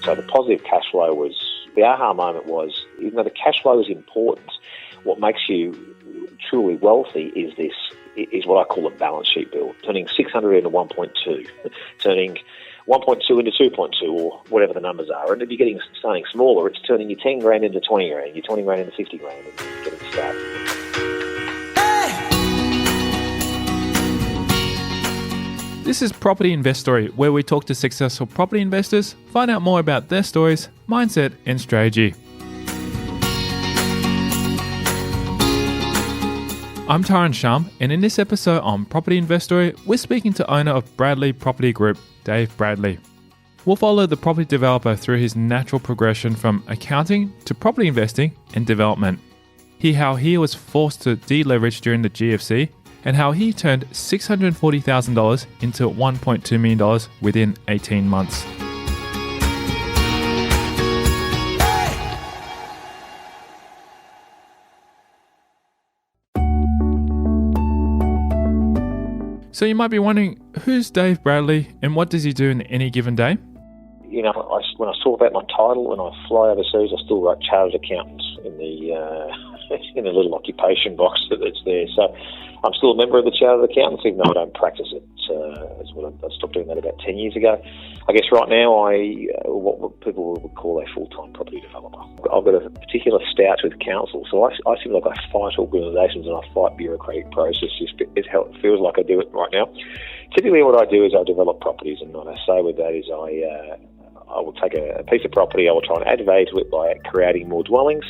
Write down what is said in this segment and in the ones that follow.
so the positive cash flow was, the aha moment was, even though the cash flow is important, what makes you truly wealthy is what I call a balance sheet build, turning 600 into 1.2, turning 1.2 into 2.2, or whatever the numbers are. And if you're starting smaller, it's turning your 10 grand into 20 grand, your 20 grand into 50 grand, and getting started. This is Property Investory, where we talk to successful property investors, find out more about their stories, mindset, and strategy. I'm Taran Shum, and in this episode on Property Investory, we're speaking to owner of Bradley Property Group, Dave Bradley. We'll follow the property developer through his natural progression from accounting to property investing and development. Hear how he was forced to deleverage during the GFC, and how he turned $640,000 into $1.2 million within 18 months. So you might be wondering, who's Dave Bradley and what does he do in any given day? You know, when I talk about my title, when I fly overseas, I still write chartered accountants in the little occupation box that's there. So I'm still a member of the Chartered Accountants, even though I don't practice it. I stopped doing that about 10 years ago. I guess right now what people would call a full-time property developer. I've got a particular stouch with council, so I feel like I fight organisations and I fight bureaucratic processes. It's how it feels like I do it right now. Typically what I do is I develop properties, and what I say with that is I will take a piece of property, I will try and add value to it by creating more dwellings,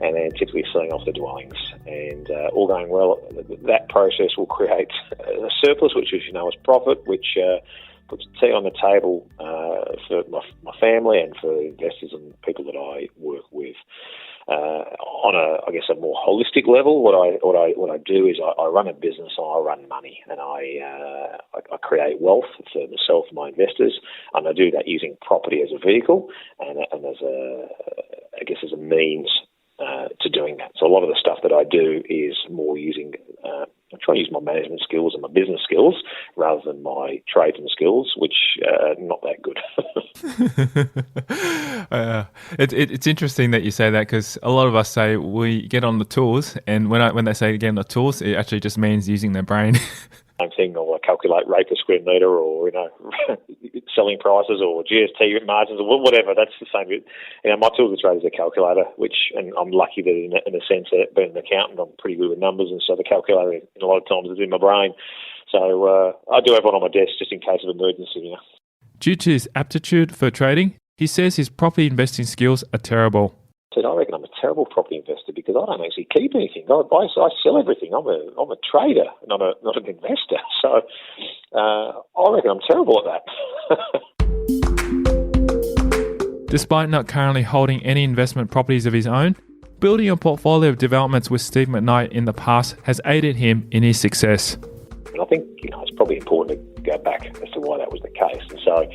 and then typically selling off the dwellings. And all going well, that process will create a surplus, which, as you know, is profit, which puts tea on the table for my family and for investors and people that I work with. On a more holistic level, what I do is I run a business and I run money, and I create wealth for myself and my investors, and I do that using property as a vehicle and as a means to doing that. So a lot of the stuff that I do is more using, I try to use my management skills and my business skills rather than my tradesman skills, which are not that good. It's interesting that you say that, because a lot of us say we get on the tools, and when they say get on the tools, it actually just means using their brain. Same thing, or calculate rate per square metre, or selling prices, or GST margins, or whatever. That's the same. My tools of trade is a calculator, and I'm lucky that in a sense that being an accountant, I'm pretty good with numbers, and so the calculator a lot of times is in my brain. So I do have one on my desk just in case of emergency. Due to his aptitude for trading, he says his property investing skills are terrible. I reckon I'm a terrible property investor because I don't actually keep anything. I sell everything. I'm a trader, not an investor. So I reckon I'm terrible at that. Despite not currently holding any investment properties of his own, building a portfolio of developments with Steve McKnight in the past has aided him in his success. And I think it's probably important to go back as to why that was the case. And so,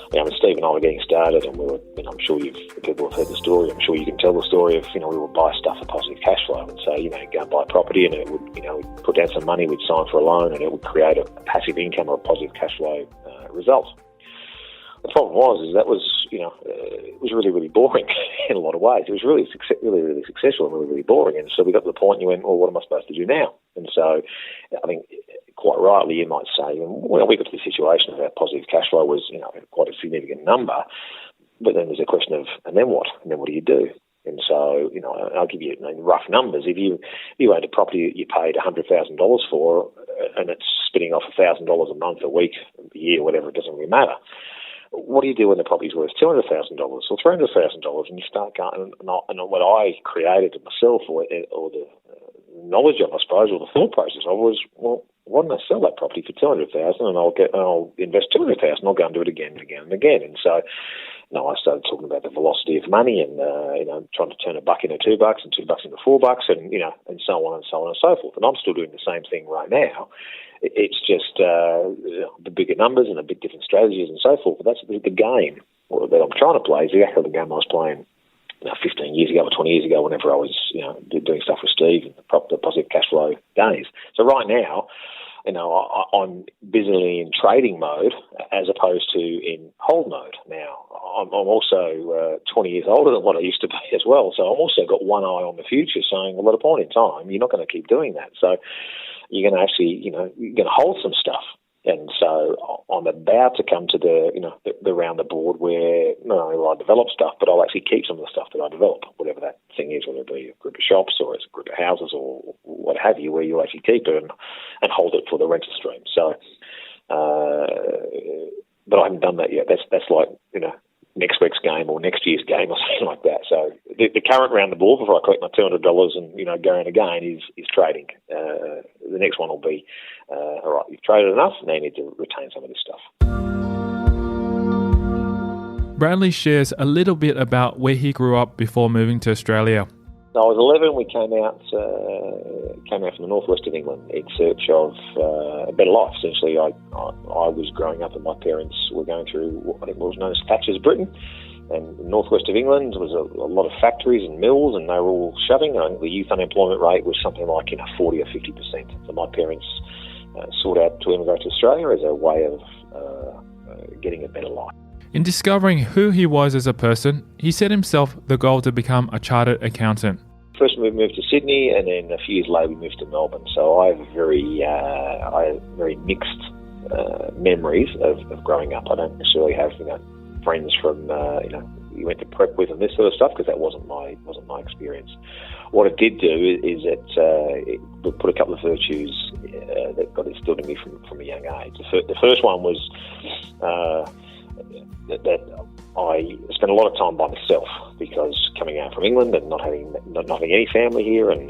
when Steve and I were getting started, and we were, I'm sure people have heard the story. I'm sure you can tell the story of, we would buy stuff for positive cash flow, and so go and buy property, and it would, we'd put down some money, we'd sign for a loan, and it would create a passive income or a positive cash flow result. The problem was that was, it was really, really boring in a lot of ways. It was really, really successful and really, really boring. And so we got to the point and you went, well, what am I supposed to do now? And so I think quite rightly you might say, we got to the situation where positive cash flow was, quite a significant number. But then there's a question of, and then what? And then what do you do? And so, I'll give you rough numbers. If you owned a property that you paid $100,000 for, and it's spinning off $1,000 a month, a week, a year, whatever, it doesn't really matter. What do you do when the property's worth $200,000 or $300,000, and you start going? And what I created to myself, or the knowledge of, I suppose, or the thought process of, was, well, why don't I sell that property for $200,000 and I'll invest $200,000? I'll go and do it again and again and again. And so, I started talking about the velocity of money, and trying to turn $1 into $2 and $2 into $4, and and so on and so on and so forth. And I'm still doing the same thing right now. It's just the bigger numbers and the big different strategies and so forth. But that's the game that I'm trying to play. Is exactly the game I was playing 15 years ago or 20 years ago, whenever I was doing stuff with Steve and the positive cash flow days. So right now, I'm busily in trading mode as opposed to in hold mode. Now, I'm also 20 years older than what I used to be as well, so I've also got one eye on the future, saying, well, at a point in time, you're not going to keep doing that. So you're going to actually, you're going to hold some stuff. And so I'm about to come to the round the board where not only will I develop stuff, but I'll actually keep some of the stuff that I develop, whatever that thing is, whether it be a group of shops or it's a group of houses or what have you, where you actually keep it and hold it for the rental stream. So, but I haven't done that yet. That's like, next week's game or next year's game or something like that. So the current round the board before I collect my $200 and go in again is trading. The next one will be, all right, you've traded enough, now you need to retain some of this stuff. Bradley shares a little bit about where he grew up before moving to Australia. So I was 11. We came out from the northwest of England in search of a better life. Essentially, I was growing up and my parents were going through what I think was known as Thatcher's Britain. And the northwest of England was a lot of factories and mills, and they were all shutting. I think the youth unemployment rate was something like 40 or 50%. So my parents sought out to immigrate to Australia as a way of getting a better life. In discovering who he was as a person, he set himself the goal to become a chartered accountant. First we moved to Sydney, and then a few years later we moved to Melbourne. So I have very mixed memories of growing up. I don't necessarily have friends from you went to prep with and this sort of stuff, because that wasn't my experience. What it did do is it put a couple of virtues that got instilled in me from a young age. The first one was that I spent a lot of time by myself, because coming out from England and not having any family here, and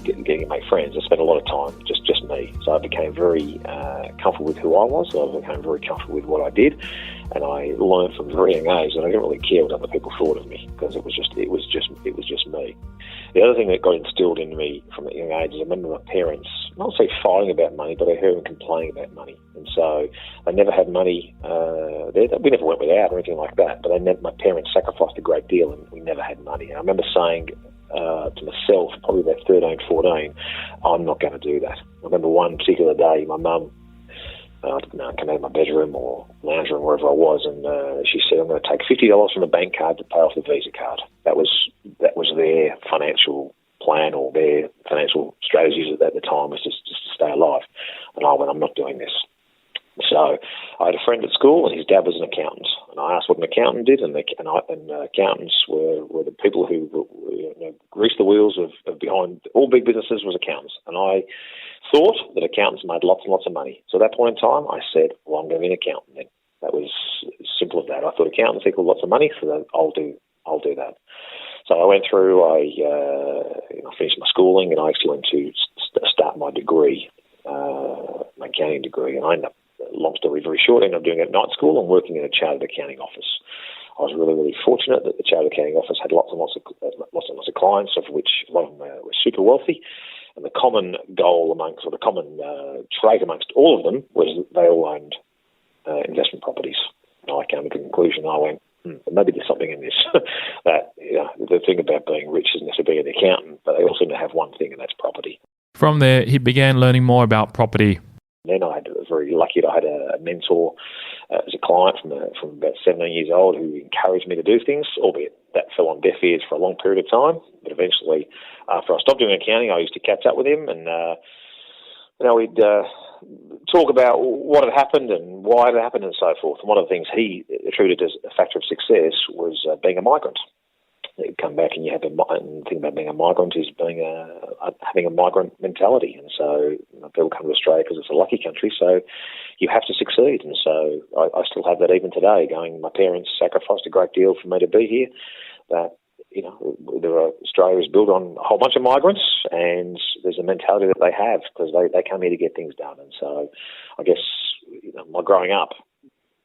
getting to make friends, I spent a lot of time just me. So I became very comfortable with who I was. So I became very comfortable with what I did, and I learned from a very young age that I didn't really care what other people thought of me, because it was just me. The other thing that got instilled in me from a young age is I remember my parents, not say fighting about money, but I heard them complaining about money. And so they never had money there. We never went without or anything like that, but my parents sacrificed a great deal and we never had money. And I remember saying to myself, probably about 13, 14, I'm not going to do that. I remember one particular day, my mum, I came out of my bedroom or lounge room, wherever I was, and she said, I'm going to take $50 from the bank card to pay off the Visa card. That was their financial plan, or their financial strategies at the time, was just to stay alive. And I went, I'm not doing this. So I had a friend at school, and his dad was an accountant. And I asked what an accountant did, and accountants were the people who greased the wheels of behind all big businesses was accountants. And I thought that accountants made lots and lots of money. So at that point in time, I said, well, I'm going to be an accountant then. That was as simple as that. I thought accountants equal lots of money, so I'll do that. So I went through, I finished my schooling, and I actually went to start my degree, my accounting degree, and I ended up, long story very short, I ended up doing it at night school and working in a chartered accounting office. I was really, really fortunate that the chartered accounting office had lots and lots of clients, of which a lot of them were super wealthy. And the common goal the common trait amongst all of them was that they all owned investment properties. And I came to the conclusion, I went, maybe there's something in this. That the thing about being rich isn't necessarily being an accountant, but they also have one thing, and that's property. From there, he began learning more about property. Then I was very lucky that I had a mentor as a client from about 17 years old who encouraged me to do things, albeit that fell on deaf ears for a long period of time. But eventually, after I stopped doing accounting, I used to catch up with him, and we'd talk about what had happened and why it happened and so forth. And one of the things he attributed as a factor of success was being a migrant. You come back and you have and think about being a migrant is having a migrant mentality. And so people come to Australia because it's a lucky country, so you have to succeed. And so I still have that even today, my parents sacrificed a great deal for me to be here. That, Australia is built on a whole bunch of migrants, and there's a mentality that they have because they come here to get things done. And so I guess my growing up,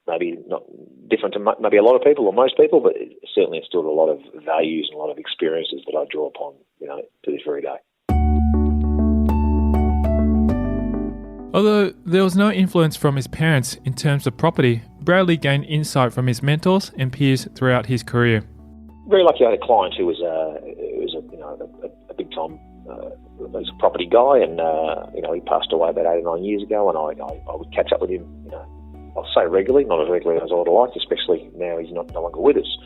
maybe not different to maybe a lot of people or most people, but it certainly instilled a lot of values and a lot of experiences that I draw upon, to this very day. Although there was no influence from his parents in terms of property, Bradley gained insight from his mentors and peers throughout his career. Very lucky I had a client who was a big time he's a property guy, and he passed away about 8 or 9 years ago, and I would catch up with him, I'll say regularly, not as regularly as I would have liked, especially now he's no longer with us.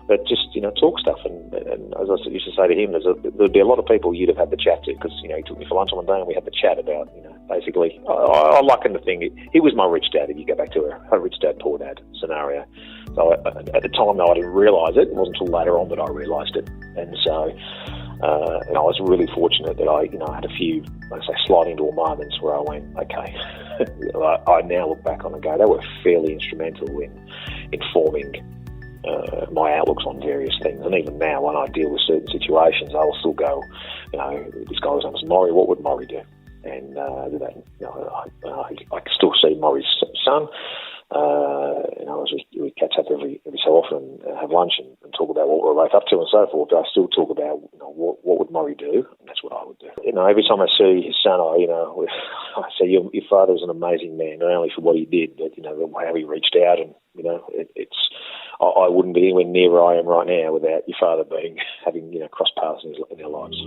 But just, talk stuff. And as I used to say to him, there'd be a lot of people you'd have had the chat to, because, he took me for lunch one day and we had the chat about, basically, I liken the thing, he was my rich dad, if you go back to a rich dad, poor dad scenario. So at the time, though, I didn't realise it. It wasn't until later on that I realised it. And so, I was really fortunate that I had a few, like I say, sliding door moments where I went, okay, I now look back on and go, they were fairly instrumental in forming my outlooks on various things. And even now, when I deal with certain situations, I'll still go, this guy was named Maury, what would Maury do? And I can still see Maury's son. As we catch up every so often and have lunch and talk about what we're both up to and so forth, I still talk about what would Maury do, and that's what I would do. Every time I see his son, I say your father was an amazing man, not only for what he did, but how he reached out, and I wouldn't be anywhere near where I am right now without your father having crossed paths in their lives.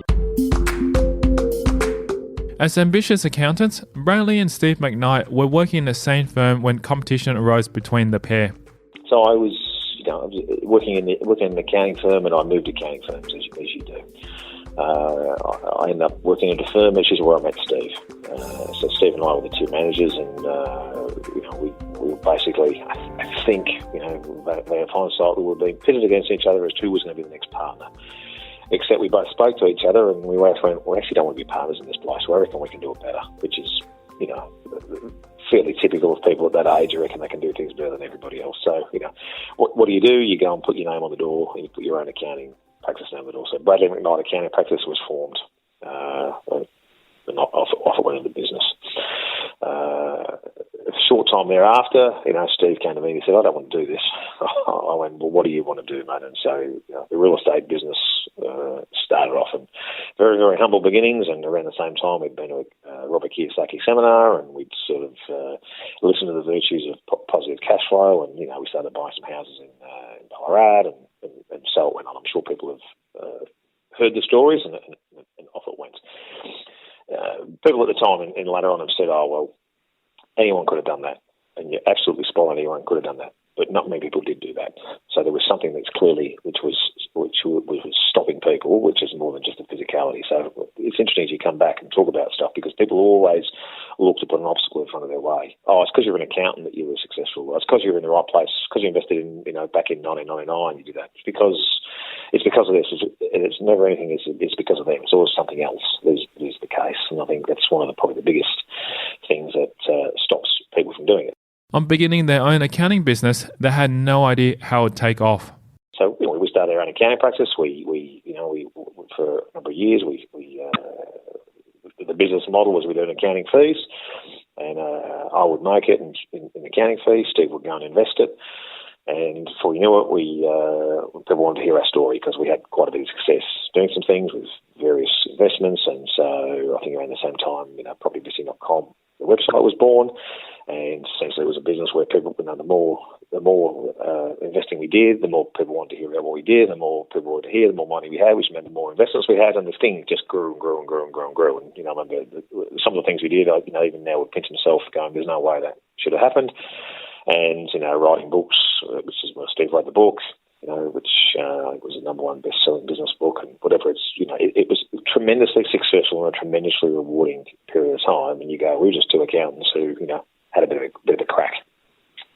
As ambitious accountants, Bradley and Steve McKnight were working in the same firm when competition arose between the pair. So I was, working in an accounting firm, and I moved accounting firms as you do. I ended up working at a firm, which is where I met Steve. So Steve and I were the two managers, and we were basically, I think, in hindsight, we were being pitted against each other as who was going to be the next partner. Except we both spoke to each other, and we both went, we actually don't want to be partners in this place. So I reckon we can do it better, which is, fairly typical of people at that age. I reckon they can do things better than everybody else. So, what do? You go and put your name on the door, and you put your own accounting practice name on the door. So Bradley McKnight Accounting Practice was formed, and off it went into business. A short time thereafter, Steve came to me and he said, I don't want to do this. I went, well, what do you want to do, mate? And so the real estate business started off in very, very humble beginnings, and around the same time we'd been to a Robert Kiyosaki seminar, and we'd sort of listened to the virtues of positive cash flow, and we started buying some houses in Ballarat, and so it went on. I'm sure people have heard the stories, and off it went. People at the time and later on have said, oh, well, anyone could have done that. And you're absolutely spot on, anyone could have done that. But not many people did do that. So there was something that's clearly, which was stopping people, which is more than just the physicality. So it's interesting as you come back and talk about stuff, because people always look to put an obstacle in front of their way. Oh, it's because you're an accountant that you were successful. It's because you're in the right place. It's because you invested in, back in 1999, you did that. It's because of this. It's never anything. It's because of them. It's always something else. Is the case, and I think that's one of probably the biggest things that stops people from doing it. On beginning their own accounting business, they had no idea how it would take off. So we started our own accounting practice. We for a number of years, the business model was we did accounting fees, and I would make it in accounting fees. Steve would go and invest it. And before we knew it, people wanted to hear our story, because we had quite a bit of success doing some things with various investments. And so I think around the same time, propertyinvesting.com, the website was born, and essentially it was a business where people, the more investing we did, the more people wanted to hear about what we did, the more people wanted to hear, the more money we had, which meant the more investments we had, and this thing just grew and grew and grew and grew and grew. And I remember some of the things we did, even now would pinch myself going, there's no way that should have happened. And writing books, which is where Steve wrote the book, which was the number one best-selling business book, and whatever. It was tremendously successful and a tremendously rewarding period of time. And you go, we were just two accountants who had a bit of a crack.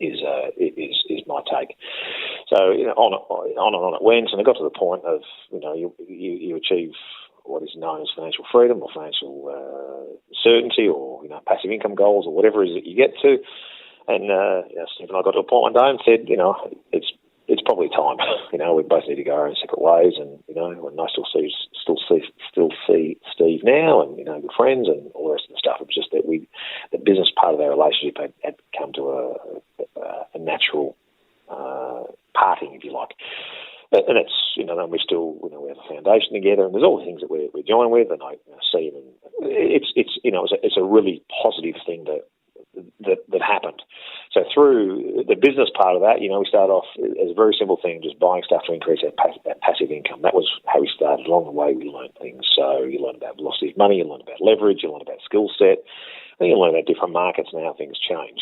Is my take. So on and on it went, and it got to the point of you achieve what is known as financial freedom or financial certainty, or passive income goals, or whatever it is that you get to. And Steve and I got to a point one day and said, it's probably time. We both need to go our own separate ways. And and I still see Steve now, and good friends and all the rest of the stuff. It was just that the business part of our relationship had come to a natural parting, if you like. And it's then we still we have a foundation together, and there's all the things that we're joined with, and I see them. And it's a really positive thing that happened. So through the business part of that, we started off as a very simple thing, just buying stuff to increase our passive income. That was how we started. Along the way, we learned things. So you learn about velocity of money, you learn about leverage, you learn about skill set, and you learn about different markets and how things change.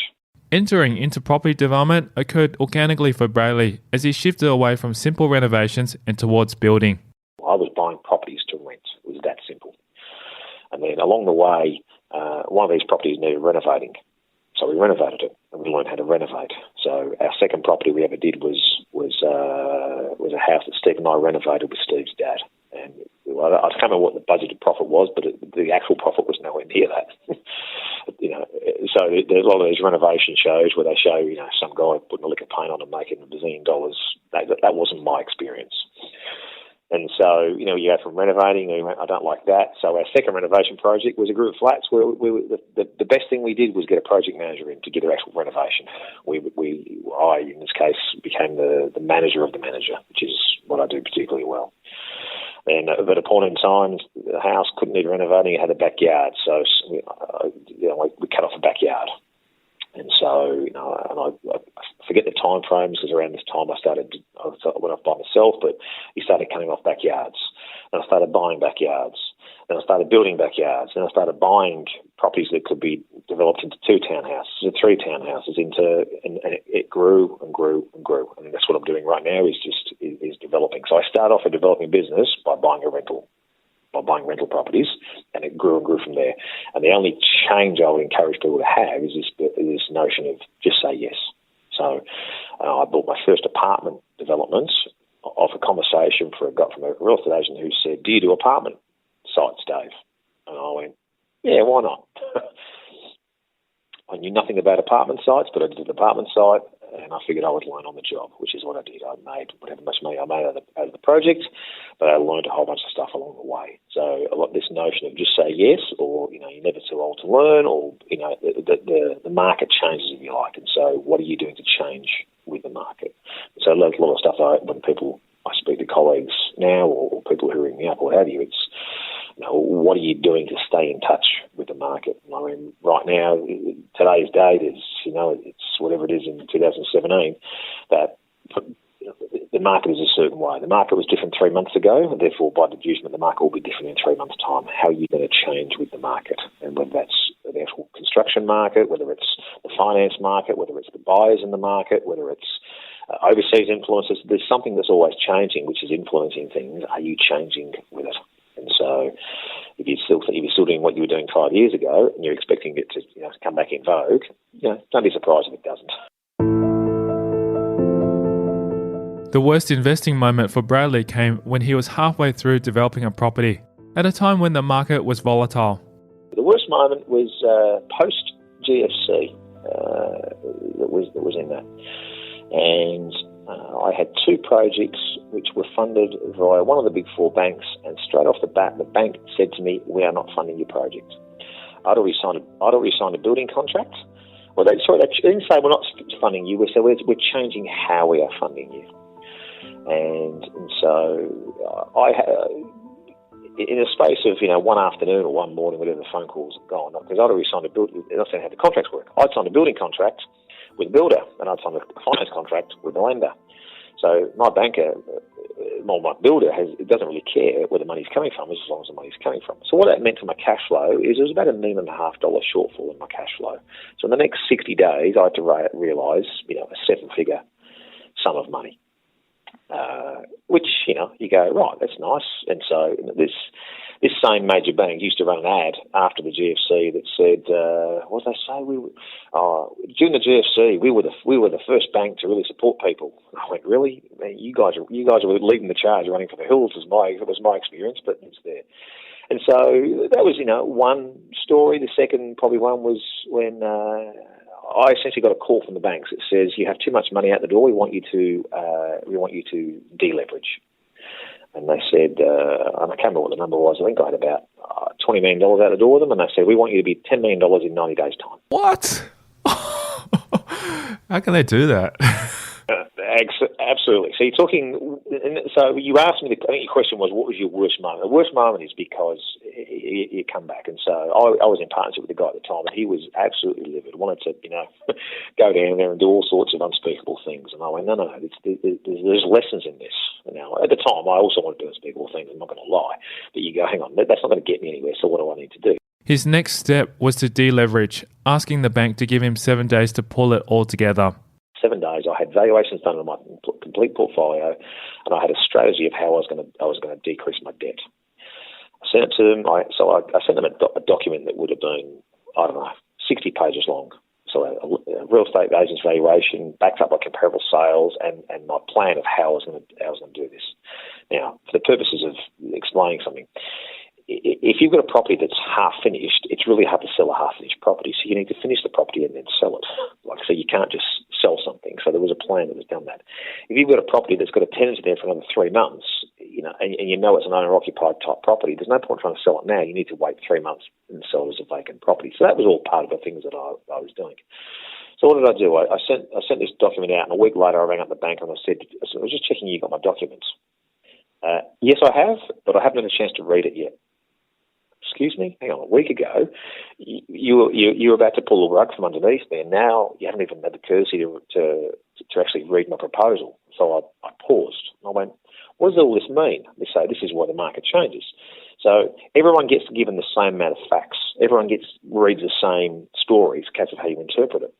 Entering into property development occurred organically for Bradley as he shifted away from simple renovations and towards building. I was buying properties to rent. It was that simple. And then along the way, one of these properties needed renovating. So we renovated it, and we learned how to renovate. So our second property we ever did was a house that Steve and I renovated with Steve's dad. And I can't remember what the budgeted profit was, but the actual profit was nowhere near that. So there's a lot of these renovation shows where they show, some guy putting a lick of paint on and making $1 billion. That wasn't my experience. And so, you go from renovating, I don't like that. So our second renovation project was a group of flats where the best thing we did was get a project manager in to get the actual renovation. I, in this case, became the manager of the manager, which is what I do particularly well. And at a point in time, the house couldn't need renovating. It had a backyard. So, we cut off the backyard. And so, and I forget the time frames, because around this time I went off by myself, but he started cutting off backyards. And I started buying backyards. Then I started building backyards. Then I started buying properties that could be developed into 2 townhouses or 3 townhouses and it grew and grew and grew. And that's what I'm doing right now is developing. So I started off a developing business by buying rental properties, and it grew and grew from there. And the only change I would encourage people to have is this notion of just say yes. So I bought my first apartment developments off a conversation from a real estate agent who said, "Do you do apartment sites, Dave?" And I went, "Yeah, why not?" I knew nothing about apartment sites, but I did an apartment site, and I figured I would learn on the job, which is what I did. I made whatever much money I made out of the project, but I learned a whole bunch of stuff along the way. So a lot this notion of just say yes, or you're never too old to learn, or the market changes if you like, and so what are you doing to change with the market? So a lot of stuff when I speak to colleagues now, or people who ring me up, or what have you, it's what are you doing to stay in touch with the market? I mean, right now, today's date is, it's whatever it is in 2017, that the market is a certain way. The market was different 3 months ago, and therefore, by deducement, the market will be different in 3 months' time. How are you going to change with the market? And whether that's the actual construction market, whether it's the finance market, whether it's the buyers in the market, whether it's overseas influences, there's something that's always changing, which is influencing things. Are you changing with it? And so if you're still doing what you were doing 5 years ago and you're expecting it to come back in vogue, don't be surprised if it doesn't. The worst investing moment for Bradley came when he was halfway through developing a property, at a time when the market was volatile. The worst moment was post-GFC that was in that. And I had 2 projects which were funded via one of the big 4 banks, and straight off the bat, the bank said to me, "We are not funding your project." I'd already signed a building contract. Well, they didn't say we're not funding you. We said we're changing how we are funding you. And so I had, in a space of one afternoon or one morning, whatever the phone calls have gone, because I'd already signed that's how the contracts work. I'd signed a building contract with a builder, and I'd signed a finance contract with a lender. So my banker, my builder, doesn't really care where the money's coming from, as long as the money's coming from. So what that meant for my cash flow is it was about $1.5 million shortfall in my cash flow. So in the next 60 days, I had to realise, a 7-figure sum of money. Which, you go, right, that's nice. And so this same major bank used to run an ad after the GFC that said, what did they say? During the GFC, we were the first bank to really support people. And I went, really? Man, you guys are leading the charge, running for the hills. It was my experience, but it's there. And so that was, one story. The second probably one was when I essentially got a call from the banks that says, "You have too much money out the door. We want you to deleverage." And they said, I can't remember what the number was. I think I had about $20 million out the door with them, and they said, "We want you to be $10 million in 90 days' time." What? How can they do that? Absolutely. So you're talking. So you asked me. I think your question was, what was your worst moment? The worst moment is because you come back, and so I was in partnership with the guy at the time, and he was absolutely livid. Wanted to, go down there and do all sorts of unspeakable things. And I went, no. There's lessons in this. Now, at the time, I also wanted to do unspeakable things. I'm not going to lie, but you go, hang on, that's not going to get me anywhere. So what do I need to do? His next step was to deleverage, asking the bank to give him 7 days to pull it all together. 7 days, I had valuations done on my complete portfolio, and I had a strategy of how I was going to decrease my debt. I sent it to them. I sent them a document that would have been, 60 pages long. So a real estate agent's valuation, backed up by comparable sales, and my plan of how I was going to do this. Now, for the purposes of explaining something, if you've got a property that's half finished, it's really hard to sell a half finished property. So you need to finish the property and then sell it. So you can't just sell something. So there was a plan that was done that. If you've got a property that's got a tenant there for another 3 months, and it's an owner-occupied type property, there's no point trying to sell it now. You need to wait 3 months and sell it as a vacant property. So that was all part of the things that I was doing. So what did I do? I sent this document out, and a week later I rang up the bank and I said, I was just checking you got my documents. Yes, I have, but I haven't had a chance to read it yet. Excuse me? Hang on, a week ago, you were about to pull the rug from underneath me, and now you haven't even had the courtesy to actually read my proposal. So I paused, and I went, what does all this mean? They say, this is why the market changes. So everyone gets given the same amount of facts. Everyone reads the same stories, case of how you interpret it.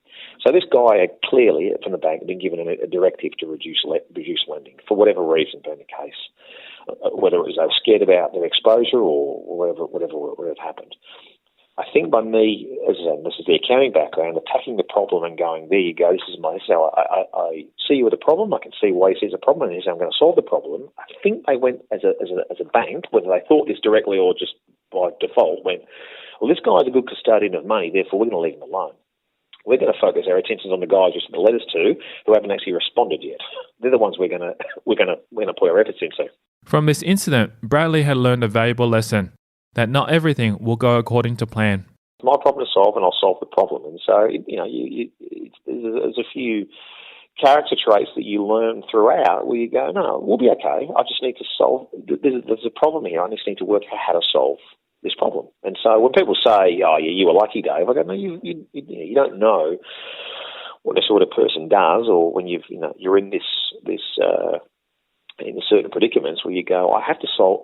So this guy had clearly, from the bank, been given a directive to reduce lending, for whatever reason being the case. Whether it was they were scared about their exposure or whatever happened. I think by me, as I said, this is the accounting background, attacking the problem and going, there you go, this is how I see you with a problem, I can see why you see a problem, and here's how I'm going to solve the problem. I think they went as a bank, whether they thought this directly or just by default, went, well, this guy's a good custodian of money, therefore we're going to leave him alone. We're going to focus our attentions on the guys who sent the letters to who haven't actually responded yet. They're the ones we're going to put our efforts into. From this incident, Bradley had learned a valuable lesson, that not everything will go according to plan. It's my problem to solve, and I'll solve the problem. And so, there's a few character traits that you learn throughout where you go, no, we'll be okay. I just need to solve. There's a problem here. I just need to work out how to solve this problem. And so when people say, oh, yeah, you were lucky, Dave, I go, no, you don't know what a sort of person does, or when you're in this in certain predicaments where you go, I have to solve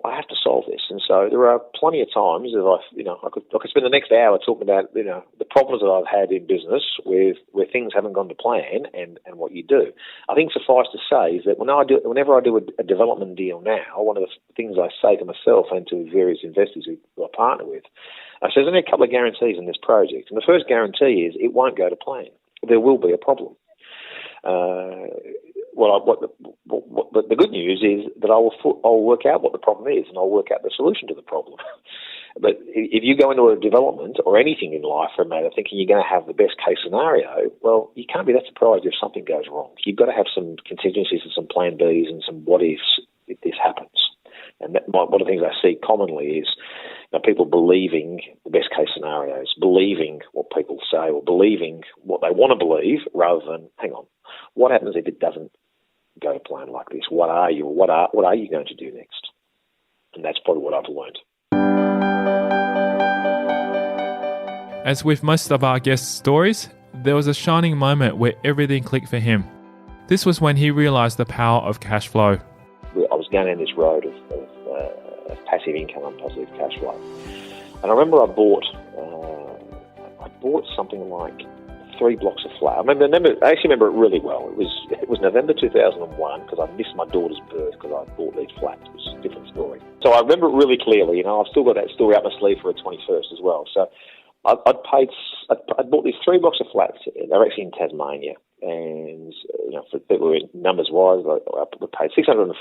this. And so there are plenty of times that I could spend the next hour talking about the problems that I've had in business where things haven't gone to plan and what you do. I think suffice to say is that whenever I do a development deal now, one of the things I say to myself and to various investors who I partner with, I say there's only a couple of guarantees in this project. And the first guarantee is it won't go to plan. There will be a problem. The good news is that I'll work out what the problem is, and I'll work out the solution to the problem. But if you go into a development or anything in life for a matter thinking you're going to have the best case scenario, well, you can't be that surprised if something goes wrong. You've got to have some contingencies and some plan Bs and some what ifs if this happens. And one of the things I see commonly is people believing the best case scenarios, believing what people say, or believing what they want to believe, rather than, hang on, what happens if it doesn't go to plan like this? What are you going to do next? And that's probably what I've learned. As with most of our guests' stories, there was a shining moment where everything clicked for him. This was when he realised the power of cash flow. I was going down this road of passive income and positive cash flow. And I remember I bought something like 3 blocks of flat. I actually remember it really well. It was November 2001 because I missed my daughter's birth because I bought these flats, which is a different story. So I remember it really clearly. I've still got that story up my sleeve for a 21st as well. So I'd bought these 3 blocks of flats. They're actually in Tasmania, and for people in numbers wise, I paid $640,000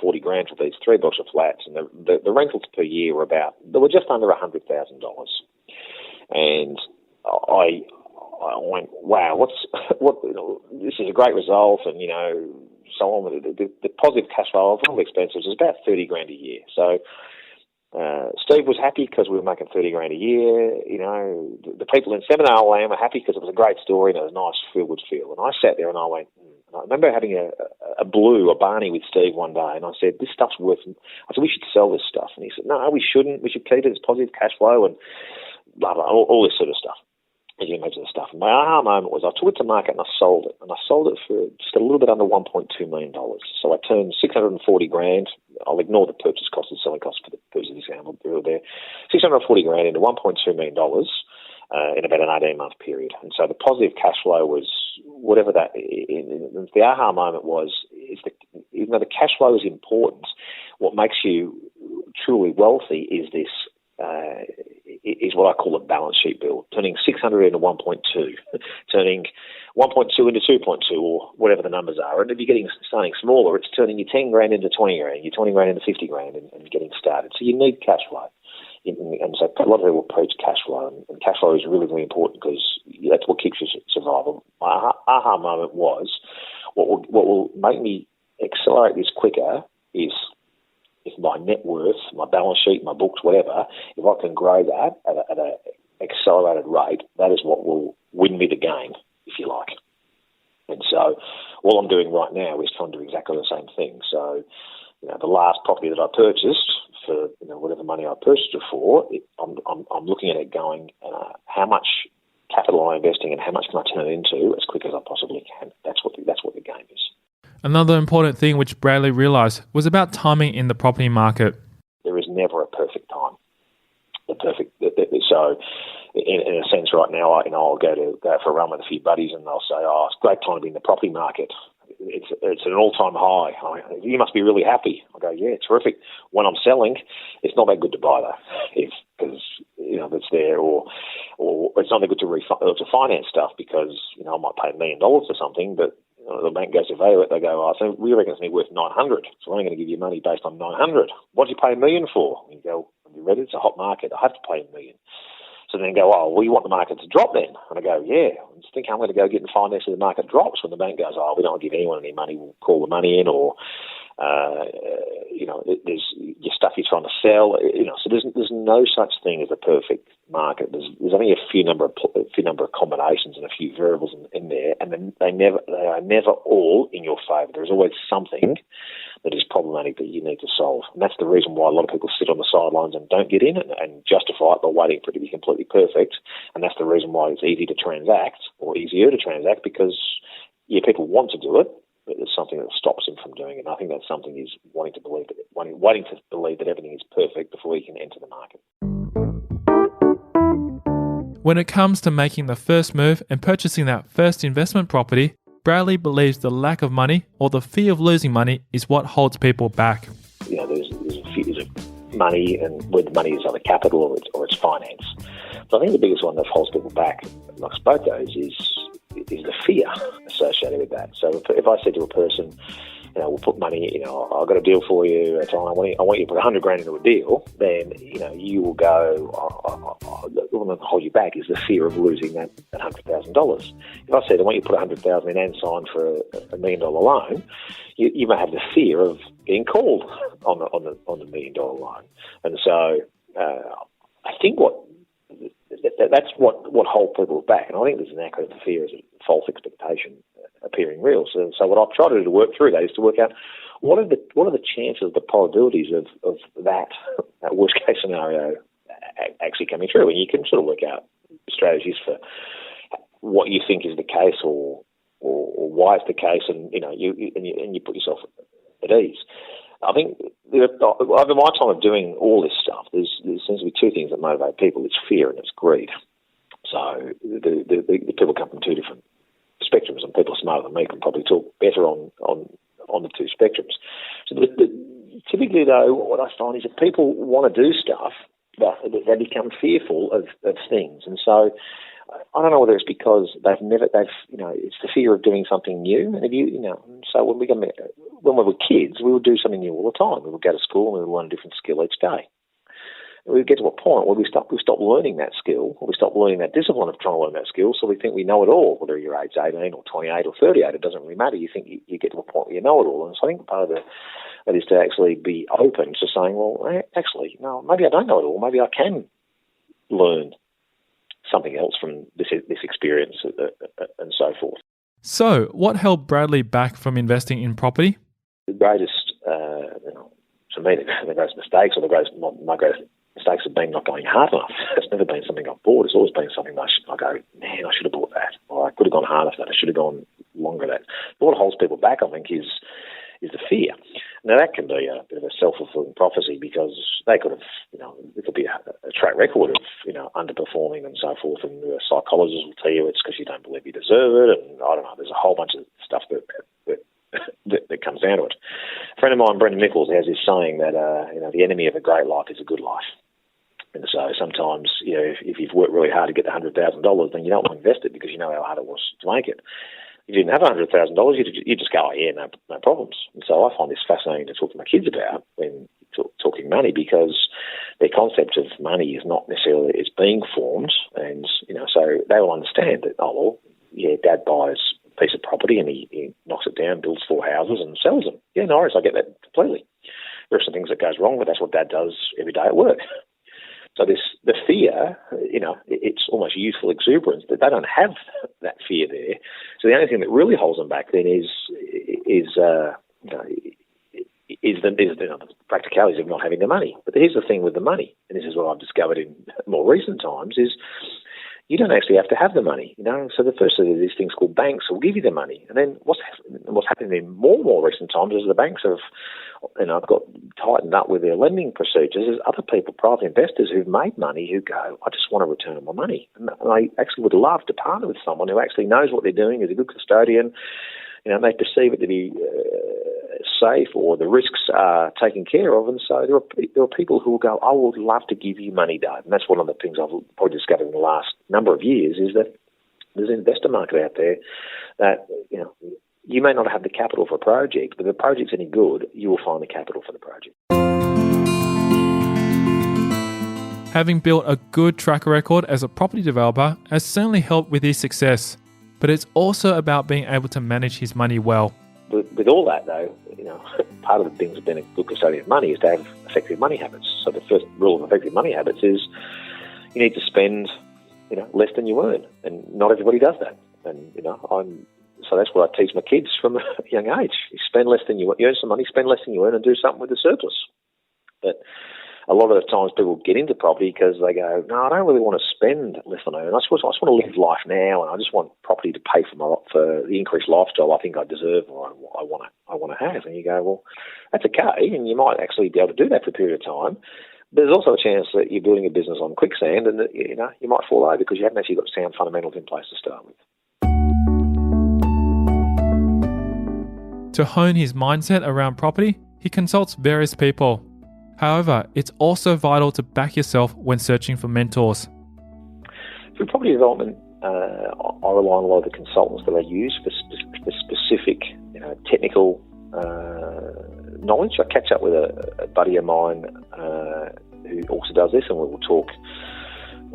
for these 3 blocks of flats, and the rentals per year were just under $100,000. And I went, wow, this is a great result, and so on. The positive cash flow of all the expenses was about $30,000 a year. So Steve was happy because we were making $30,000 a year. The people in Seminar Land were happy because it was a great story and it was a nice feel-good feel. And I sat there and I went, I remember having a Barney with Steve one day, and I said, this stuff's worth, I said, we should sell this stuff. And he said, no, we shouldn't. We should keep it as positive cash flow and blah, blah, all this sort of stuff. As you imagine the stuff. And my aha moment was I took it to market and I sold it. And I sold it for just a little bit under $1.2 million. So I turned $640,000. I'll ignore the purchase cost and selling costs for the purchase of this example there. $640,000 into $1.2 million in about an 18-month period. And so the positive cash flow was whatever that. The aha moment was, even though the cash flow is important, what makes you truly wealthy is this. Is what I call a balance sheet build, turning 600 into 1.2, turning 1.2 into 2.2, or whatever the numbers are. And if you're starting smaller, it's turning your 10 grand into 20 grand, your 20 grand into 50 grand, and getting started. So you need cash flow. And so a lot of people preach cash flow, and cash flow is really, really important because that's what keeps you survival. My aha moment was, what will make me accelerate this quicker is if my net worth, my balance sheet, my books, whatever, if I can grow that at an accelerated rate, that is what will win me the game, if you like. And so all I'm doing right now is trying to do exactly the same thing. So, the last property that I purchased for whatever money I purchased it for, I'm looking at it going, how much capital am I investing and how much can I turn it into as quick as I possibly can? That's what the game is. Another important thing which Bradley realised was about timing in the property market. There is never a perfect time. So, in a sense, right now, I'll go for a run with a few buddies, and they'll say, "Oh, it's a great time to be in the property market. It's an all-time high. You must be really happy." I go, "Yeah, terrific." When I'm selling, it's not that good to buy though, because it's there, or it's not that good to finance stuff because I might pay $1 million for something, but the bank goes to value it. They go, so we reckon it's worth 900. So I'm only going to give you money based on 900. What do you pay $1 million for? And you go, "Have you read it? It's a hot market. I have to pay $1 million." So then go, "Oh, well, you want the market to drop then?" And I go, "Yeah." I just think I'm going to go get and finance if the market drops. When the bank goes, "Oh, we don't give anyone any money. We'll call the money in," or there's your stuff you're trying to sell. So there's no such thing as a perfect market. There's only a few number of combinations and a few variables in there, and then they are never all in your favour. There's always something that is problematic that you need to solve, and that's the reason why a lot of people sit on the sidelines and don't get in and justify it by waiting for it to be completely perfect. And that's the reason why it's easier to transact, because people want to do it, but there's something that stops them from doing it. And I think that something is waiting to believe that everything is perfect before you can enter the market. When it comes to making the first move and purchasing that first investment property, Bradley believes the lack of money or the fear of losing money is what holds people back. There's fears of money, and whether money is either capital or it's finance. So I think the biggest one that holds people back amongst both those is the fear associated with that. So if I said to a person, we'll put money, I've got a deal for you, I want you to put 100 grand into a deal, then, you will go, what will hold you back is the fear of losing that $100,000. If I said, I want you to put 100,000 in and sign for a $1 million loan, you may have the fear of being called on the $1 million loan. And so I think that's what holds people back. And I think there's an echo of the fear as a false expectation appearing real. So what I've tried to do to work through that is to work out what are the chances, the probabilities of that worst case scenario actually coming true. And you can sort of work out strategies for what you think is the case or why it's the case, and you put yourself at ease. I think over my time of doing all this stuff, there seems to be two things that motivate people. It's fear and it's greed. So the people come from two different spectrums, and people smarter than me can probably talk better on the two spectrums. So typically, though, what I find is that people want to do stuff, but they become fearful of things. And so I don't know whether it's because it's the fear of doing something new. And so when we were kids, we would do something new all the time. We would go to school and we would learn a different skill each day. And we would get to a point where we stop learning that skill, or we stop learning that discipline of trying to learn that skill, so we think we know it all, whether you're age 18 or 28 or 38, it doesn't really matter. You think you get to a point where you know it all. And so I think part of that is to actually be open to saying, well, actually, no, maybe I don't know it all. Maybe I can learn something else from this experience and so forth. So, what held Bradley back from investing in property? The greatest, to me, the greatest mistakes, or my greatest mistakes have been not going hard enough. It's never been something I've bought. It's always been something that I go, man, I should have bought that, or I could have gone harder for that. I should have gone longer that. But what holds people back, I think, is the fear. Now, that can be a bit of a self-fulfilling prophecy, because they could have, it could be a track record of, underperforming and so forth, and the psychologists will tell you it's because you don't believe you deserve it, and I don't know, there's a whole bunch of stuff that comes down to it. A friend of mine, Brendan Michaels, has this saying that, the enemy of a great life is a good life. And so sometimes, if you've worked really hard to get the $100,000, then you don't want to invest it because you know how hard it was to make it. If you didn't have $100,000, you just go, oh yeah, no problems. And so I find this fascinating to talk to my kids about when talking money, because their concept of money is not necessarily, it's being formed, and so they will understand that, oh well, yeah, Dad buys a piece of property and he knocks it down, builds 4 houses and sells them. Yeah, no worries, I get that completely. There are some things that goes wrong, but that's what Dad does every day at work. So the fear, it's almost youthful exuberance, that they don't have that fear there. So the only thing that really holds them back then is the practicalities of not having the money. But here's the thing with the money, and this is what I've discovered in more recent times, is you don't actually have to have the money. So the first of these things called banks will give you the money, and then what's happening in more recent times is the banks have, got tightened up with their lending procedures. There's other people, private investors who've made money, who go, I just want a return on my money, and I actually would love to partner with someone who actually knows what they're doing, is a good custodian. They perceive it to be safe, or the risks are taken care of, and so there are people who will go, I would love to give you money, Dave. And that's one of the things I've probably discovered in the last number of years, is that there's an investor market out there that, you may not have the capital for a project, but if the project's any good, you will find the capital for the project. Having built a good track record as a property developer has certainly helped with his success, but it's also about being able to manage his money well. With all that, though, part of the things of being a good custodian of money is to have effective money habits. So the first rule of effective money habits is you need to spend, less than you earn, and not everybody does that. And so that's what I teach my kids from a young age. You spend less than you earn, some money, spend less than you earn, and do something with the surplus. But a lot of the times people get into property because they go, no, I don't really want to spend less than I earn. I just want to live life now, and I just want property to pay for the increased lifestyle I think I deserve, or I want to have. And you go, well, that's okay, and you might actually be able to do that for a period of time. But there's also a chance that you're building a business on quicksand, and that, you might fall over because you haven't actually got sound fundamentals in place to start with. To hone his mindset around property, he consults various people. However, it's also vital to back yourself when searching for mentors. For property development, I rely on a lot of the consultants that I use for specific, technical knowledge. I catch up with a buddy of mine who also does this, and we will talk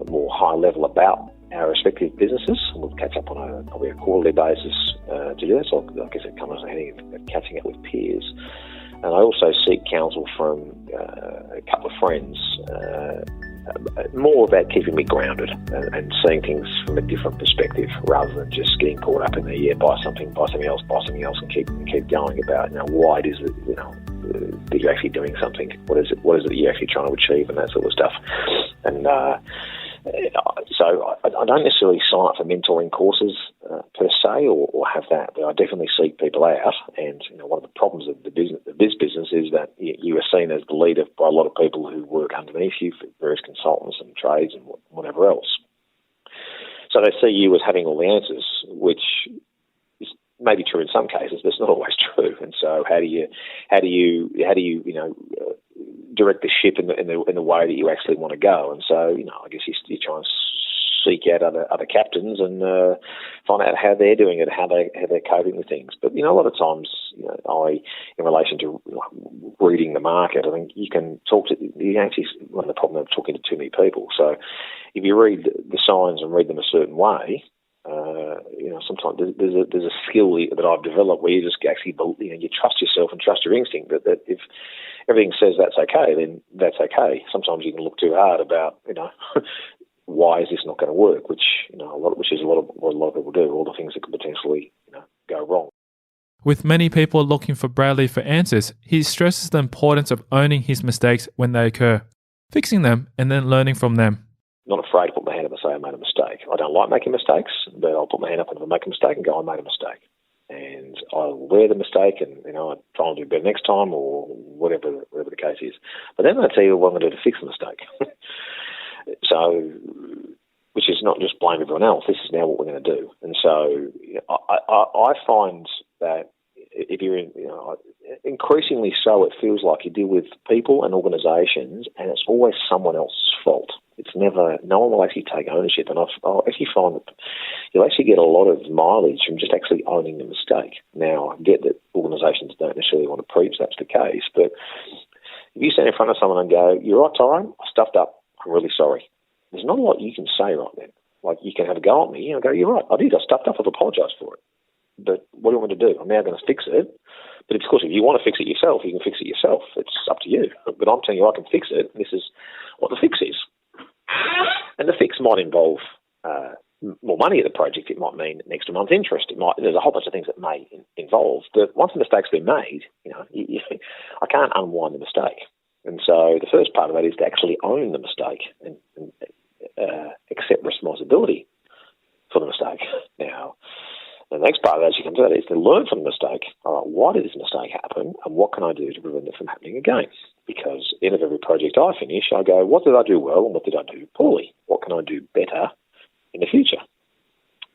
more high level about our respective businesses. We'll catch up on probably a quarterly basis to do that. So I guess it comes as a heading of catching up with peers. And I also seek counsel from a couple of friends, more about keeping me grounded and seeing things from a different perspective, rather than just getting caught up in the buy something else, and keep going about why it is that you're actually doing something. What is it that you're actually trying to achieve, and that sort of stuff. And so I don't necessarily sign up for mentoring courses per se, or have that, but I definitely seek people out. And one of the problems of this business is that you are seen as the leader by a lot of people who work underneath you, for various consultants and trades and whatever else. So they see you as having all the answers, which is maybe true in some cases, but it's not always true. And so how do you direct the ship in the way that you actually want to go? And so I guess you try and seek out other captains and find out how they're doing it, how they're coping with things. But a lot of times, in relation to reading the market, I think you can talk to. You actually one of the problem of talking to too many people. So if you read the signs and read them a certain way, sometimes there's a skill that I've developed where you just actually you trust yourself and trust your instinct. That if everything says that's okay, then that's okay. Sometimes you can look too hard about why is this not going to work? Which is a lot of what a lot of people do. All the things that could potentially go wrong. With many people looking for Bradley for answers, he stresses the importance of owning his mistakes when they occur, fixing them and then learning from them. Not afraid to put my hand up and say I made a mistake. I don't like making mistakes, but I'll put my hand up and if I make a mistake and go, I made a mistake. And I'll wear the mistake and, I try and do better next time or whatever the case is. But then I'll tell you what I'm going to do to fix the mistake. So, which is not just blame everyone else. This is now what we're going to do. And so I find that if you're increasingly so, it feels like you deal with people and organisations and it's always someone else's fault. It's never, no one will actually take ownership. And I actually find that you'll actually get a lot of mileage from just actually owning the mistake. Now, I get that organisations don't necessarily want to preach that's the case, but if you stand in front of someone and go, "You're right, Tyrone, I stuffed up, I'm really sorry," there's not a lot you can say right then. Like, you can have a go at me and go, "You're right, I did, I stuffed up, I've apologised for it. But what do you want me to do? I'm now going to fix it." But of course, if you want to fix it yourself, you can fix it yourself. It's up to you. But I'm telling you, I can fix it. And this is what the fix is. And the fix might involve more money at the project. It might mean an extra month's interest. There's a whole bunch of things that may involve. But once the mistake's been made, I can't unwind the mistake. And so the first part of that is to actually own the mistake and accept responsibility for the mistake. Now, the next part of that, as you come to that, is to learn from the mistake. All right, why did this mistake happen, and what can I do to prevent it from happening again? Because at the end of every project I finish, I go, what did I do well and what did I do poorly? What can I do better in the future?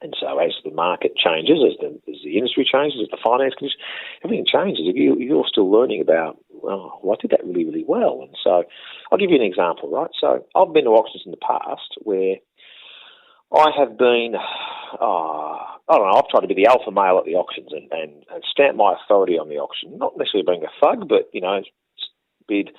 And so as the market changes, as the industry changes, as the finance conditions, everything changes. If you're still learning about, well, I did that really, really well. And so I'll give you an example, right? So I've been to auctions in the past where I have been, I've tried to be the alpha male at the auctions and stamp my authority on the auction. Not necessarily being a thug, but, bid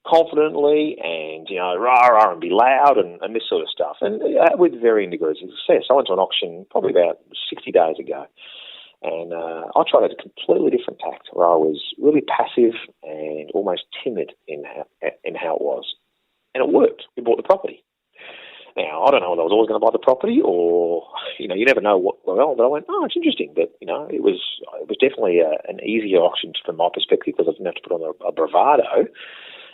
confidently and, rah-rah and be loud and this sort of stuff. And with varying degrees of success. I went to an auction probably about 60 days ago and I tried a completely different tact where I was really passive and almost timid in how it was. And it worked. We bought the property. Now, I don't know whether I was always going to buy the property or, you never know what went on, but I went, it's interesting. But, it was definitely an easier auction from my perspective because I didn't have to put on a bravado.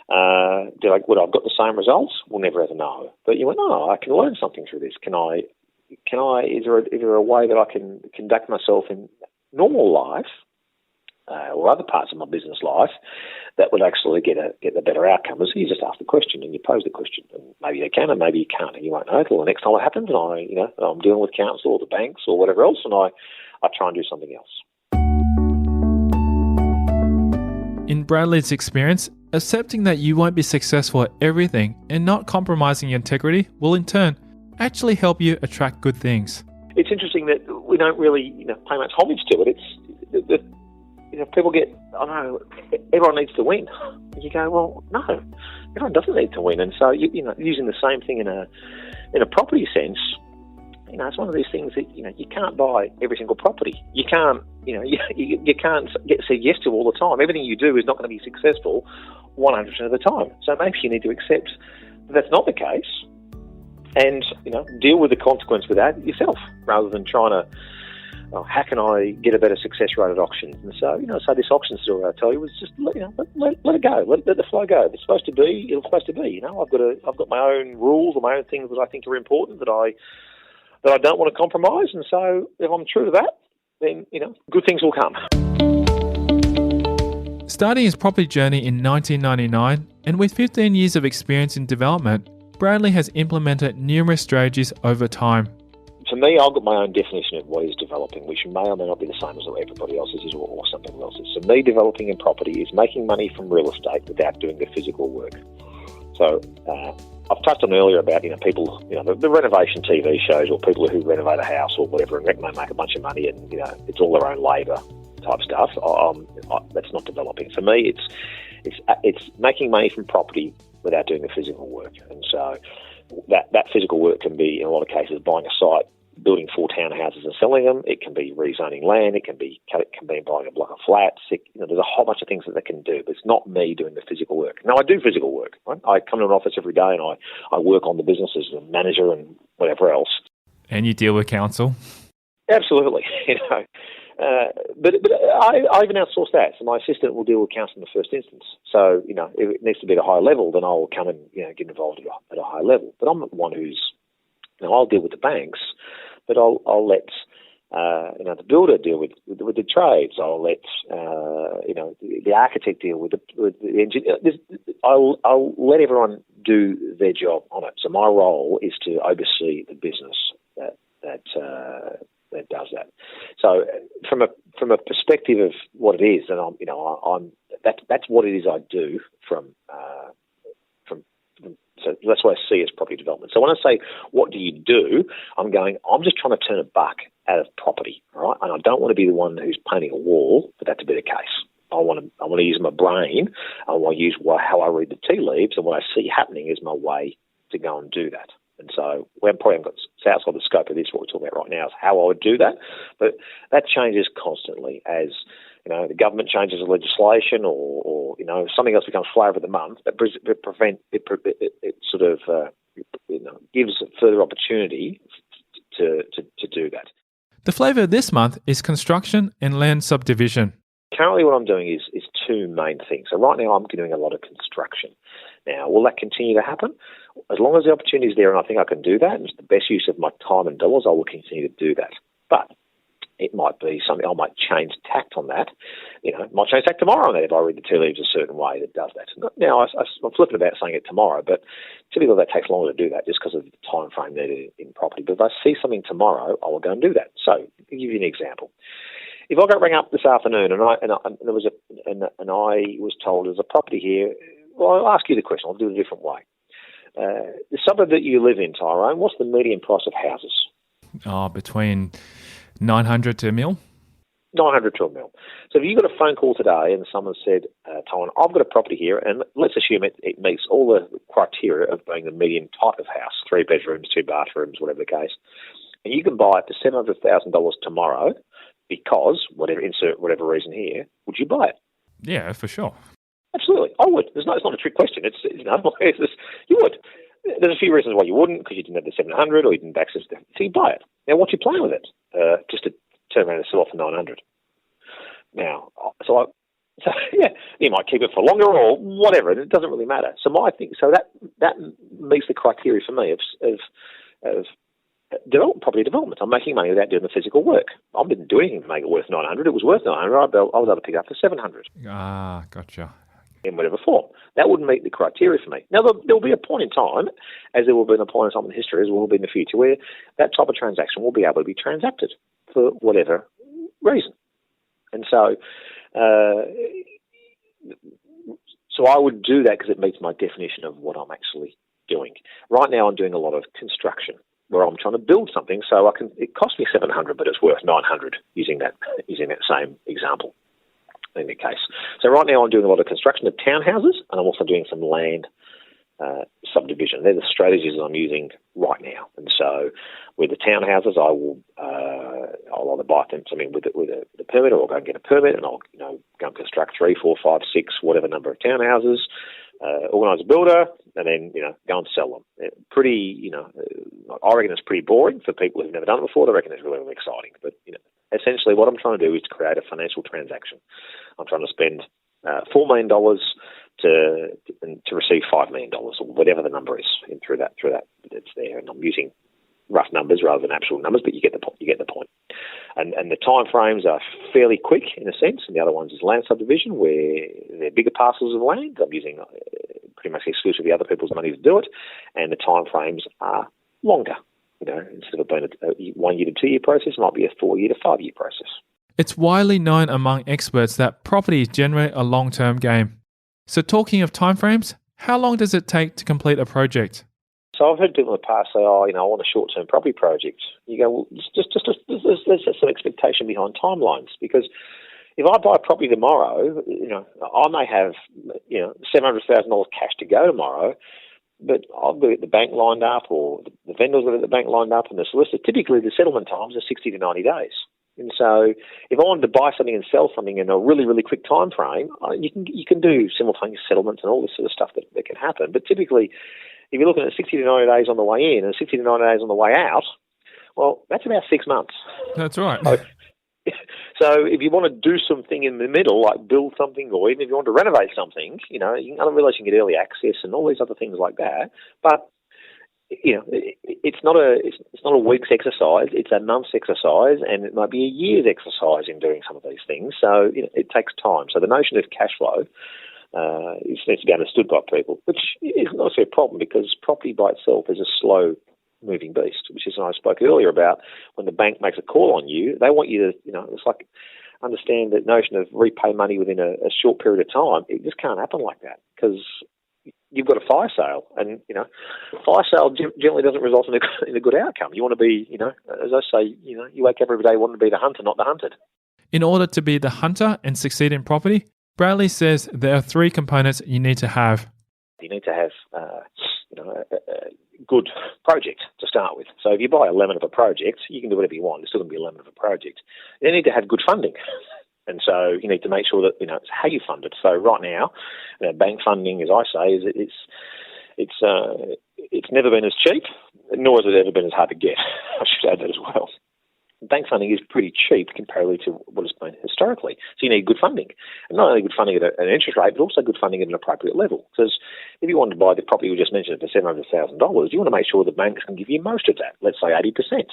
Would I've got the same results? We'll never ever know. But you went, I can learn something through this. Is there a way that I can conduct myself in normal life or other parts of my business life that would actually get the better outcome? So you just ask the question and you pose the question, and maybe you can and maybe you can't, and you won't know until the next time it happens. And I'm dealing with council or the banks or whatever else, and I try and do something else. In Bradley's experience, accepting that you won't be successful at everything and not compromising your integrity will in turn actually help you attract good things. It's interesting that we don't really pay much homage to it. It's people get, everyone needs to win. And you go, well, no, everyone doesn't need to win. And so, using the same thing in a property sense, it's one of these things that, you can't buy every single property. You can't, you can't say yes to all the time. Everything you do is not going to be successful 100% of the time. So maybe you need to accept that that's not the case and, deal with the consequence with that yourself rather than trying to, how can I get a better success rate at auctions? And so, so this auction story I tell you was just, let it go, let the flow go. If it's supposed to be, it's supposed to be. I've got my own rules or my own things that I think are important that I don't want to compromise. And so, if I'm true to that, then good things will come. Starting his property journey in 1999, and with 15 years of experience in development, Bradley has implemented numerous strategies over time. For me, I've got my own definition of what is developing, which may or may not be the same as what everybody else's is or something else's. For me, developing in property is making money from real estate without doing the physical work. So I've touched on earlier about people, the renovation TV shows or people who renovate a house or whatever and reckon they make a bunch of money and it's all their own labour type stuff. That's not developing. For me, it's making money from property without doing the physical work. And so that physical work can be, in a lot of cases, buying a site, building 4 townhouses and selling them. It can be rezoning land. It can be buying a block of flats. There's a whole bunch of things that they can do, but it's not me doing the physical work. Now, I do physical work. Right? I come to an office every day and I work on the business as a manager and whatever else. And you deal with council? Absolutely. But I even outsource that. So my assistant will deal with accounts in the first instance. So, if it needs to be at a high level, then I'll come and, get involved at a high level. But I'm not the one who's, I'll deal with the banks, but I'll let, the builder deal with the trades. I'll let, the architect deal with the engineer. I'll let everyone do their job on it. So my role is to oversee the business that does that. So from a perspective of what it is, and that's what it is I do so that's what I see as property development. So when I say, what do you do? I'm just trying to turn a buck out of property, right? And I don't want to be the one who's painting a wall for that to be the case. I want to use my brain. I want to use how I read the tea leaves, and what I see happening is my way to go and do that. And so we probably haven't got outside the scope of this. What we're talking about right now is how I would do that. But that changes constantly as, the government changes the legislation or something else becomes flavour of the month. That gives further opportunity to do that. The flavour this month is construction and land subdivision. Currently what I'm doing is two main things. So right now I'm doing a lot of construction. Now, will that continue to happen? As long as the opportunity is there and I think I can do that, and it's the best use of my time and dollars, I will continue to do that. But it might be something I might change tact on that. I might change tact tomorrow on that if I read the tea leaves a certain way that does that. Now, I'm flipping about saying it tomorrow, but typically that takes longer to do that just because of the time frame needed in property. But if I see something tomorrow, I will go and do that. So, to give you an example. If I got rang up this afternoon and I was told there's a property here, well, I'll ask you the question. I'll do it a different way. The suburb that you live in, Tyrone, what's the median price of houses? Between 900 to $1 million. 900 to $1 million. So if you got a phone call today and someone said, Tyrone, I've got a property here, and let's assume it meets all the criteria of being the median type of house, 3 bedrooms, 2 bathrooms, whatever the case, and you can buy it for $700,000 tomorrow, because insert whatever reason here, would you buy it? Yeah, for sure. Absolutely, I would. It's not a trick question. You would. There's a few reasons why you wouldn't, because you didn't have the 700 or you didn't have access to it. So you buy it. Now, what's your plan with it? Just to turn around and sell off for 900. Now, you might keep it for longer or whatever. It doesn't really matter. So that meets the criteria for me of property development. I'm making money without doing the physical work. I didn't do anything to make it worth 900. It was worth 900. I was able to pick it up for 700. Ah, gotcha. In whatever form. That wouldn't meet the criteria for me. Now, there'll be a point in time, as there will be a point in time in history, as will be in the future, where that type of transaction will be able to be transacted for whatever reason. And so I would do that because it meets my definition of what I'm actually doing. Right now, I'm doing a lot of construction, where I'm trying to build something so it cost me 700, but it's worth 900 using that same example in the case. So right now I'm doing a lot of construction of townhouses, and I'm also doing some land subdivision. They're the strategies that I'm using right now. And so with the townhouses, I'll either buy them with a permit, or I'll go and get a permit, and I'll go and construct 3, 4, 5, 6, whatever number of townhouses, organise a builder, and then go and sell them. I reckon it's pretty boring for people who've never done it before. I reckon it's really, really exciting. But essentially, what I'm trying to do is to create a financial transaction. I'm trying to spend $4 million to receive $5 million, or whatever the number is, and through that it's there. And I'm using rough numbers rather than absolute numbers, but you get the point. And the time frames are fairly quick in a sense. And the other ones is land subdivision, where they're bigger parcels of land. I'm using pretty much exclusively other people's money to do it, and the time frames are longer. Instead of being a 1 year to 2 year process, it might be a 4 year to 5 year process. It's widely known among experts that properties generate a long-term game. So talking of timeframes, how long does it take to complete a project? So I've heard people in the past say, I want a short-term property project. You go, well, there's some expectation behind timelines, because if I buy a property tomorrow, I may have, $700,000 cash to go tomorrow, but I'll get the bank lined up, or the vendors will get the bank lined up, and the solicitor. Typically, the settlement times are 60 to 90 days. And so if I wanted to buy something and sell something in a really, really quick time frame, you can do simultaneous settlements and all this sort of stuff that can happen. But typically, if you're looking at 60 to 90 days on the way in and 60 to 90 days on the way out, well, that's about 6 months. That's right. So if you want to do something in the middle, like build something, or even if you want to renovate something, you know, I realise you can get early access and all these other things like that. But you know, it's not a week's exercise. It's a month's exercise, and it might be a year's exercise in doing some of these things. So you know, it takes time. So the notion of cash flow needs to be understood by people, which is not a problem because property by itself is a slow moving beast, which is what I spoke earlier about. When the bank makes a call on you, they want you to, you know, it's like understand the notion of repay money within a short period of time. It just can't happen like that because you've got a fire sale, and you know, fire sale generally doesn't result in a good outcome. You want to be, you know, as I say, you know, you wake up every day wanting to be the hunter, not the hunted. In order to be the hunter and succeed in property, Bradley says there are 3 components you need to have. You need to have, you know, a good project to start with. So if you buy a lemon of a project, you can do whatever you want. It's still going to be a lemon of a project. You need to have good funding. And so you need to make sure that, you know, it's how you fund it. So right now, you know, bank funding, as I say, it's never been as cheap, nor has it ever been as hard to get. I should add that as well. Bank funding is pretty cheap comparatively to what it's been historically. So you need good funding. And not only good funding at an interest rate, but also good funding at an appropriate level. Because if you want to buy the property we just mentioned for $700,000, you want to make sure the banks can give you most of that, let's say 80%.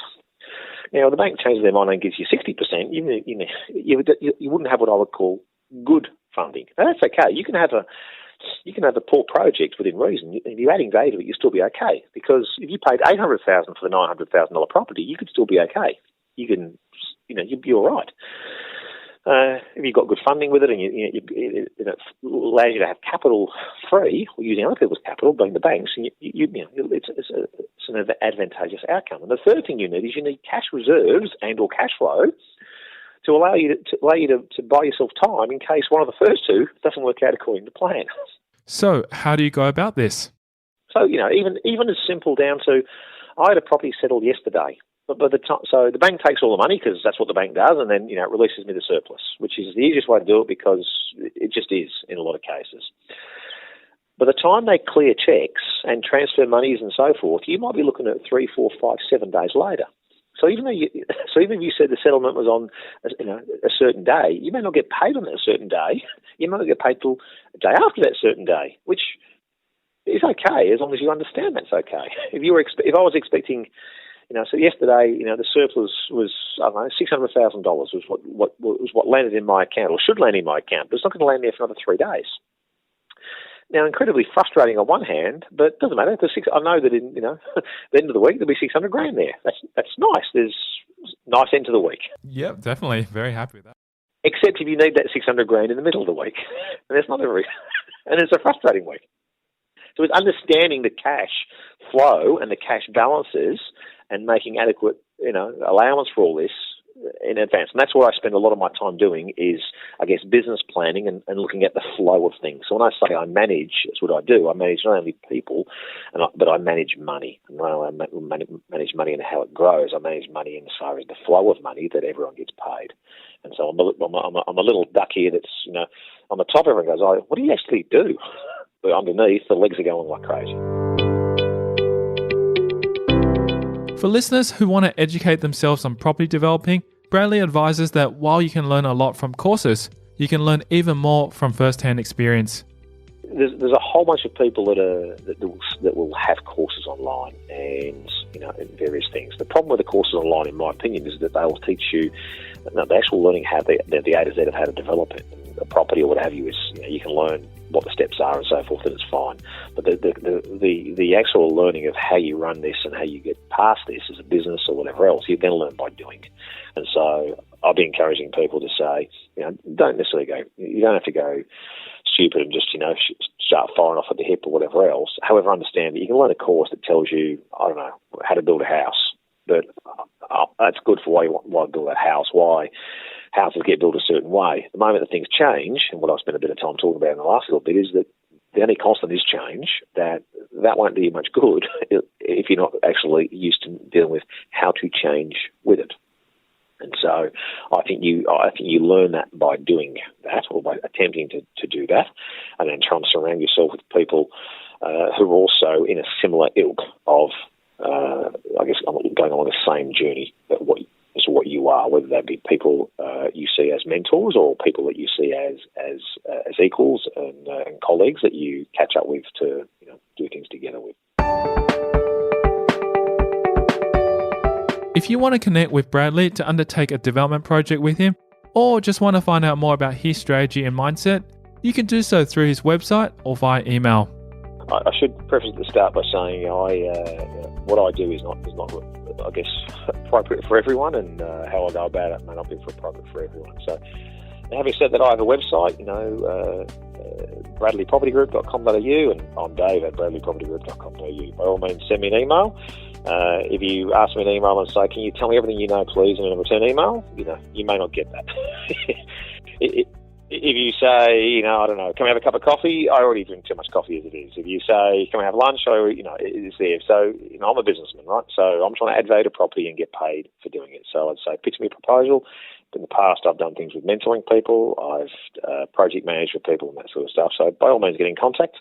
Now, the bank changes their mind and gives you 60%, you wouldn't have what I would call good funding. Now, that's okay. You can have a poor project within reason. If you're adding value to it, you'll still be okay. Because if you paid $800,000 for the $900,000 property, you could still be okay. You can, you know, you'd be all right. If you've got good funding with it, and it allows you to have capital free, or using other people's capital, being the banks, and it's an advantageous outcome. And the third thing you need cash reserves and or cash flow to allow you to buy yourself time in case one of the first two doesn't work out according to plan. So, how do you go about this? So, you know, even as simple down to, I had a property settled yesterday. But by the time, so the bank takes all the money because that's what the bank does, and then, you know, it releases me the surplus, which is the easiest way to do it because it just is in a lot of cases. By the time they clear checks and transfer monies and so forth, you might be looking at 3, 4, 5, 7 days later. So even if you said the settlement was on, you know, a certain day, you may not get paid on that certain day. You might not get paid till a day after that certain day, which is okay as long as you understand that's okay. If I was expecting, you know, so yesterday, you know, the surplus was, I don't know, $600,000 was what landed in my account, or should land in my account, but it's not going to land there for another 3 days. Now, incredibly frustrating on one hand, but it doesn't matter. I know that in, you know, the end of the week there'll be $600,000 there. That's nice. There's nice end to the week. Yep, definitely. Very happy with that. Except if you need that $600,000 in the middle of the week, and it's not every, and it's a frustrating week. So it's understanding the cash flow and the cash balances and making adequate, you know, allowance for all this in advance. And that's what I spend a lot of my time doing is, I guess, business planning and looking at the flow of things. So when I say I manage, that's what I do. I manage not only people, but I manage money. And not only I manage money and how it grows, I manage money in as far as the flow of money that everyone gets paid. And so I'm a little duck here that's, you know, on the top everyone goes, oh, what do you actually do? But underneath, the legs are going like crazy. For listeners who want to educate themselves on property developing, Bradley advises that while you can learn a lot from courses, you can learn even more from first-hand experience. There's a whole bunch of people that will have courses online and, you know, and various things. The problem with the courses online, in my opinion, is that they will teach you the actual learning how the A to Z of how to develop it. A property or what have you is, you know, you can learn what the steps are and so forth, and it's fine. But the actual learning of how you run this and how you get past this as a business or whatever else, you then learn by doing. And so I'll be encouraging people to say, you know, don't necessarily go, you don't have to go stupid and just, you know, start firing off at the hip or whatever else. However, understand that you can learn a course that tells you, I don't know, how to build a house. But that's good for why you want to build that house, why houses get built a certain way. The moment that things change, and what I've spent a bit of time talking about in the last little bit, is that the only constant is change, that won't do you much good if you're not actually used to dealing with how to change with it. And so I think you learn that by doing that, or by attempting to do that, and then trying to surround yourself with people who are also in a similar ilk of, I guess, going on the same journey as for what you are, whether that be people you see as mentors or people that you see as equals and colleagues that you catch up with to do things together with. If you want to connect with Bradley to undertake a development project with him, or just want to find out more about his strategy and mindset, you can do so through his website or via email. I should preface at the start by saying what I do is not I guess appropriate for everyone, and how I go about it may not be appropriate for everyone. So, having said that, I have a website, bradleypropertygroup.com.au, and I'm Dave at bradleypropertygroup.com.au. By all means, send me an email. If you ask me an email and say, "Can you tell me everything you know, please?" and in a return email, you may not get that. If you say, I don't know, can we have a cup of coffee? I already drink too much coffee as it is. If you say, can we have lunch? It's there. So, I'm a businessman, right? So I'm trying to add value to property and get paid for doing it. So I'd say, pitch me a proposal. In the past, I've done things with mentoring people. I've project managed with people and that sort of stuff. So by all means, get in contact.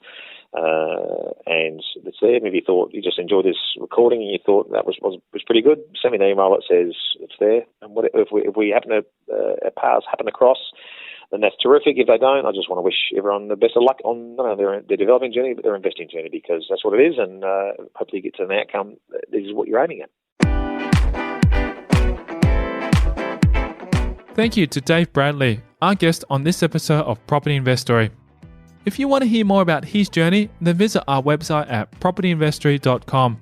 And it's there. And if you thought you just enjoyed this recording and you thought that was pretty good, send me an email that says it's there. And if we happen to our paths happen to cross, then that's terrific. If they don't, I just want to wish everyone the best of luck on their developing journey, but their investing journey, because that's what it is. And hopefully you get to an outcome. This is what you're aiming at. Thank you to Dave Bradley, our guest on this episode of Property Investory. If you want to hear more about his journey, then visit our website at propertyinvestory.com.